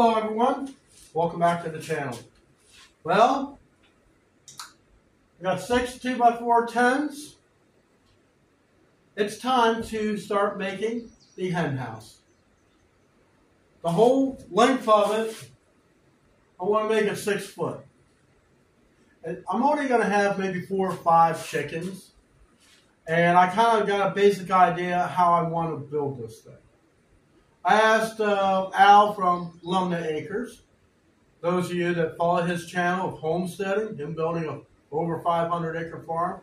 Hello everyone, welcome back to the channel. Well, we got 6 2x4 10s. It's time to start making the hen house. The whole length of it, I want to make it 6 foot. And I'm only going to have maybe 4 or 5 chickens. And I kind of got a basic idea how I want to build this thing. I asked Al from Lumna Acres, those of you that follow his channel of homesteading, him building a over 500 acre farm,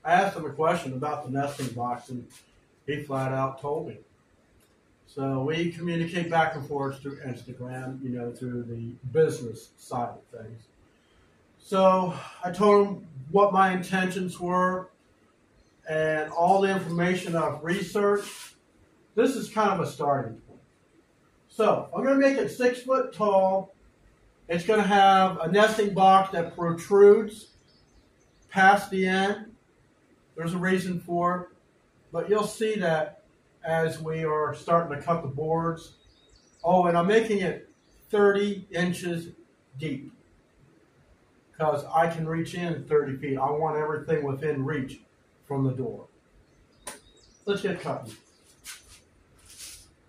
I asked him a question about the nesting box and he flat out told me. So we communicate back and forth through Instagram, through the business side of things. So I told him what my intentions were and all the information I've researched. This is kind of a starting point. So I'm going to make it 6 foot tall. It's going to have a nesting box that protrudes past the end. There's a reason for it, but you'll see that as we are starting to cut the boards. Oh, and I'm making it 30 inches deep because I can reach in 30 feet. I want everything within reach from the door. Let's get cutting.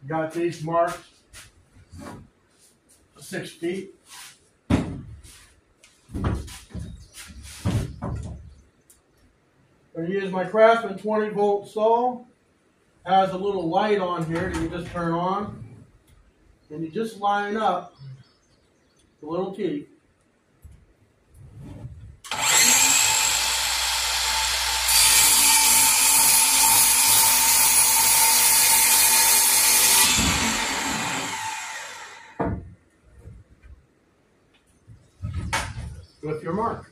Got these marked 6 feet. I'm going to use my Craftsman 20 volt saw. Has a little light on here that you just turn on. And you just line up the little teeth. With your mark.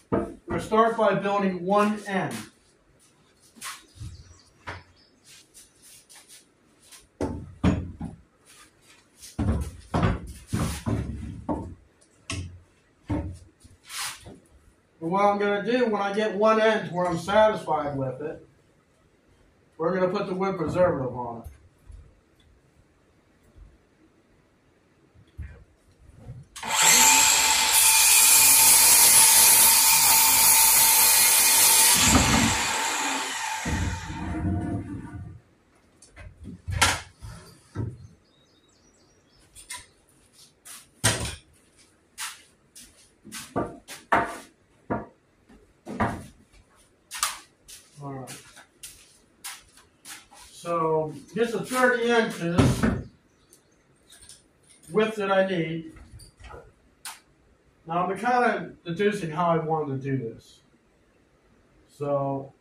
We're going to start by building one end. And what I'm going to do when I get one end to where I'm satisfied with it, we're going to put the wood preservative on it. Alright, so just the 30 inches width that I need. Now I'm kind of deducing how I wanted to do this. So,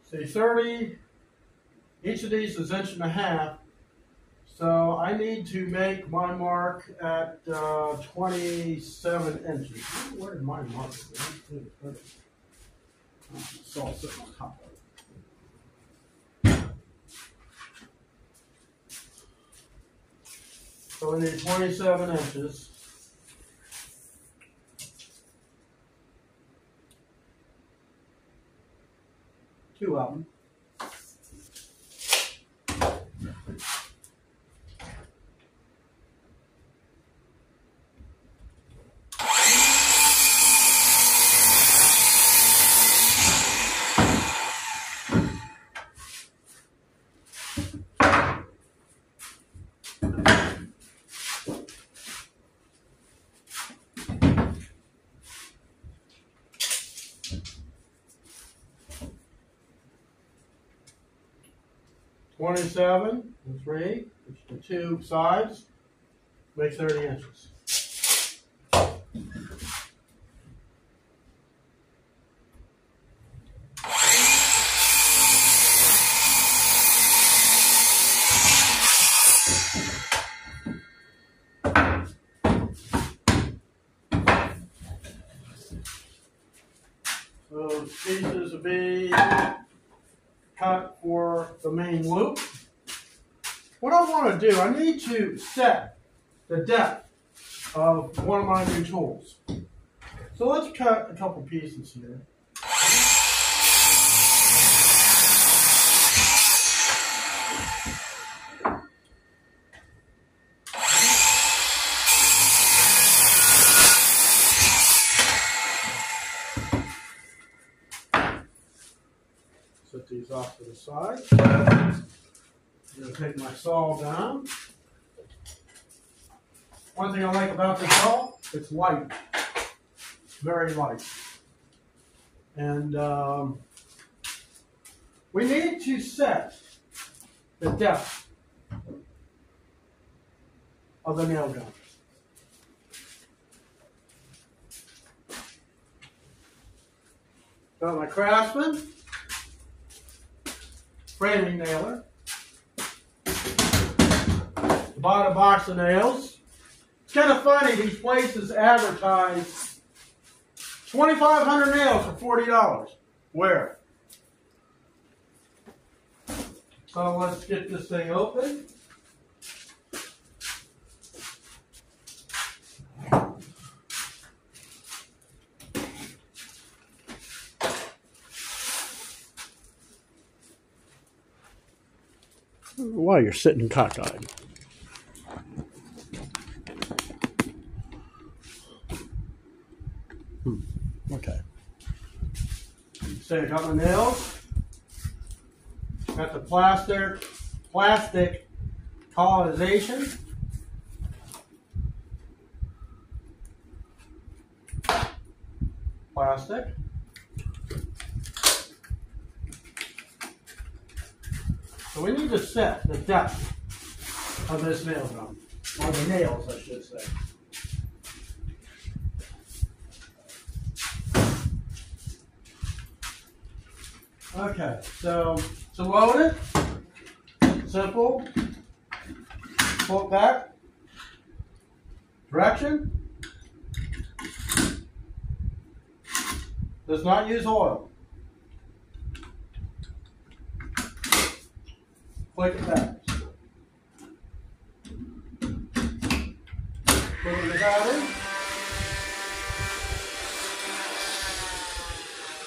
see 30, each of these is 1.5 inches. So I need to make my mark at 27 inches. Where did my mark go? Saw sitting on top of it. So we need 27 inches. Two of them. $27 and 3, which the 2 sides, make 30 inches. So pieces will be cut for the main loop. What I want to do, I need to set the depth of one of my new tools. So let's cut a couple pieces here. Set these off to the side. I'm going to take my saw down. One thing I like about this saw, it's light. Very light. And we need to set the depth of the nail gun. Got my Craftsman framing nailer. Bought a box of nails. It's kind of funny, these places advertise 2,500 nails for $40. Where? So let's get this thing open. Why you're sitting cockeyed. Okay. So I got my nails. Got the plastic colonization. Plastic. So we need to set the depth of this nail gun, or the nails, I should say. Okay, so to load it, simple, pull it back, direction, does not use oil. Click it back. Put it in the battery.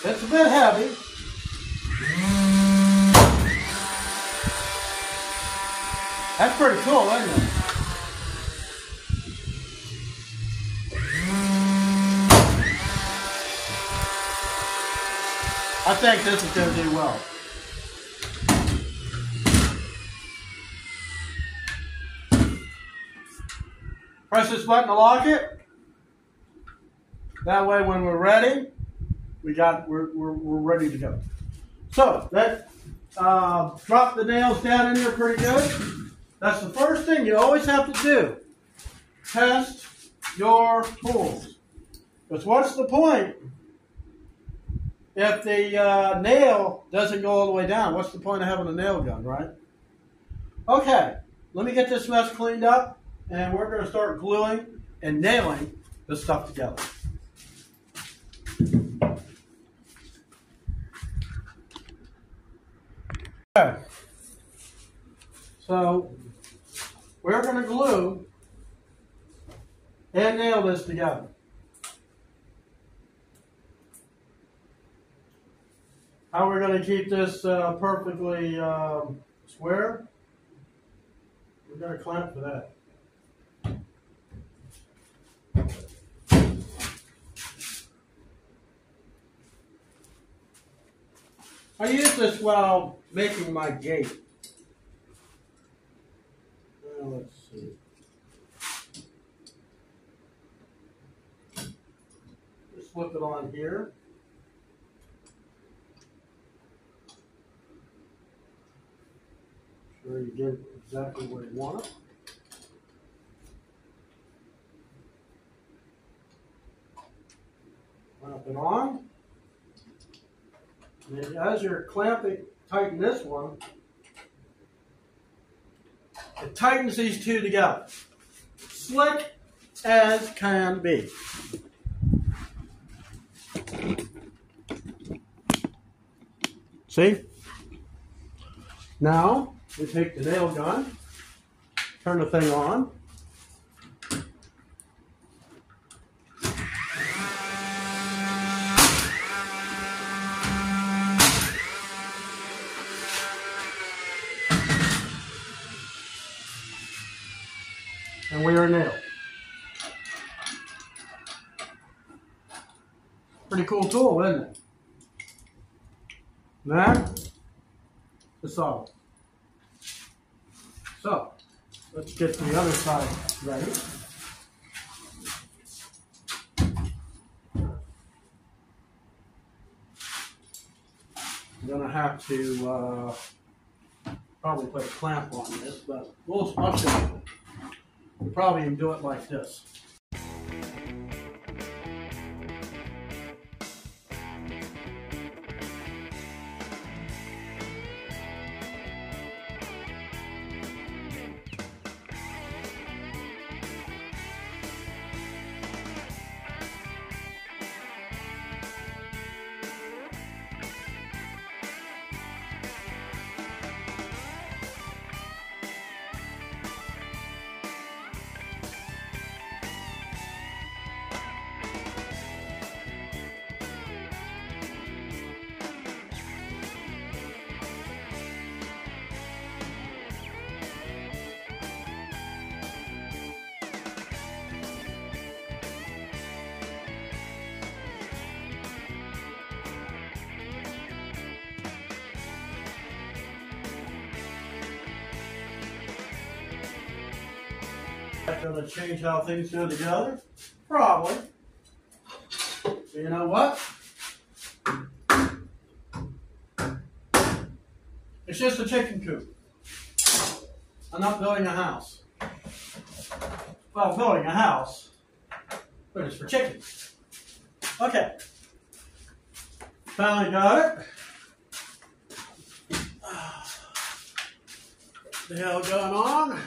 It's a bit heavy. That's pretty cool, isn't it? I think this is going to do well. Press this button to lock it. That way, when we're ready, we're ready to go. So that drop the nails down in there pretty good. That's the first thing you always have to do. Test your tools. Because what's the point if the nail doesn't go all the way down? What's the point of having a nail gun, right? Okay, let me get this mess cleaned up, and we're going to start gluing and nailing this stuff together. Okay, so we're going to glue and nail this together. How we're going to keep this perfectly square? We're going to clamp for that. I use this while making my gate. Let's see. Just flip it on here. Sure you get it exactly where you want it. Clamp it on. And as you're clamping, tighten this one. It tightens these two together. Slick as can be. See? Now, we take the nail gun, turn the thing on. And we are nailed. Pretty cool tool, isn't it? Now, the solder. So, let's get the other side ready. I'm going to have to probably put a clamp on this, but I'll show you. We'll probably even do it like this. That's going to change how things go together? Probably. But you know what? It's just a chicken coop. I'm not building a house. Well, I'm building a house, but it's for chickens. Okay. Finally got it. What the hell going on?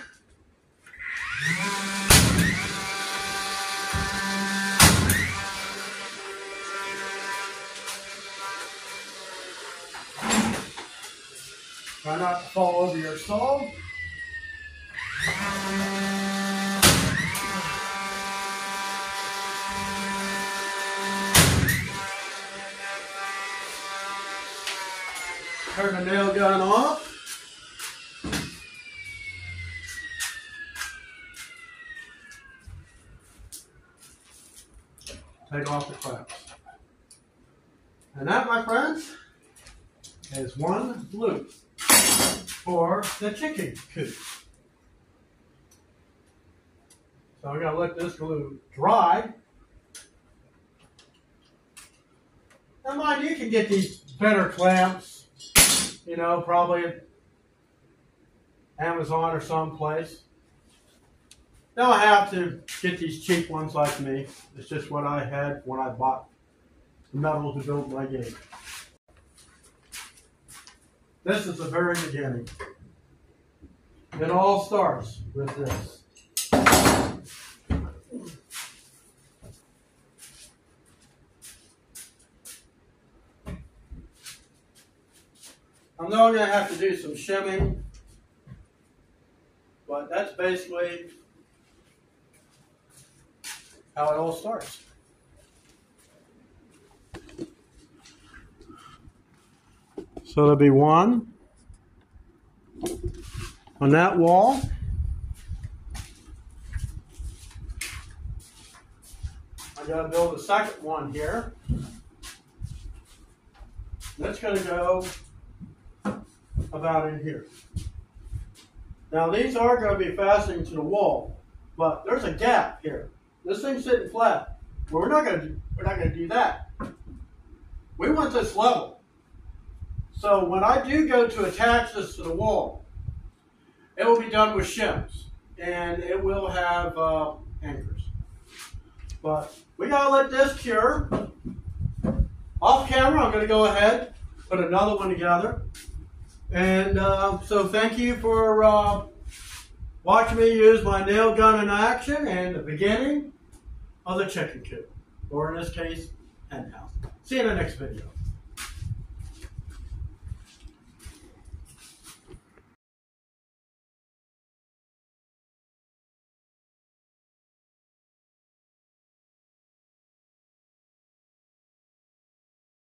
Try not to fall over your stove. Turn the nail gun off. Take off the clamps. And that, my friends, is one loop for the chicken coop. So I'm going to let this glue dry. Now mind you can get these better clamps, you know, probably at Amazon or someplace. Now I have to get these cheap ones like me. It's just what I had when I bought metal to build my gate. This is the very beginning. It all starts with this. I know I'm going to have to do some shimming, but that's basically how it all starts. So there'll be one on that wall. I got to build a second one here. That's going to go about in here. Now these are going to be fastening to the wall, but there's a gap here. This thing's sitting flat. Well, we're not going to do that. We want this level. So when I do go to attach this to the wall, it will be done with shims, and it will have anchors. But we gotta let this cure. Off camera, I'm going to go ahead, put another one together. And so thank you for watching me use my nail gun in action and the beginning of the chicken coop, or in this case, hen house. See you in the next video.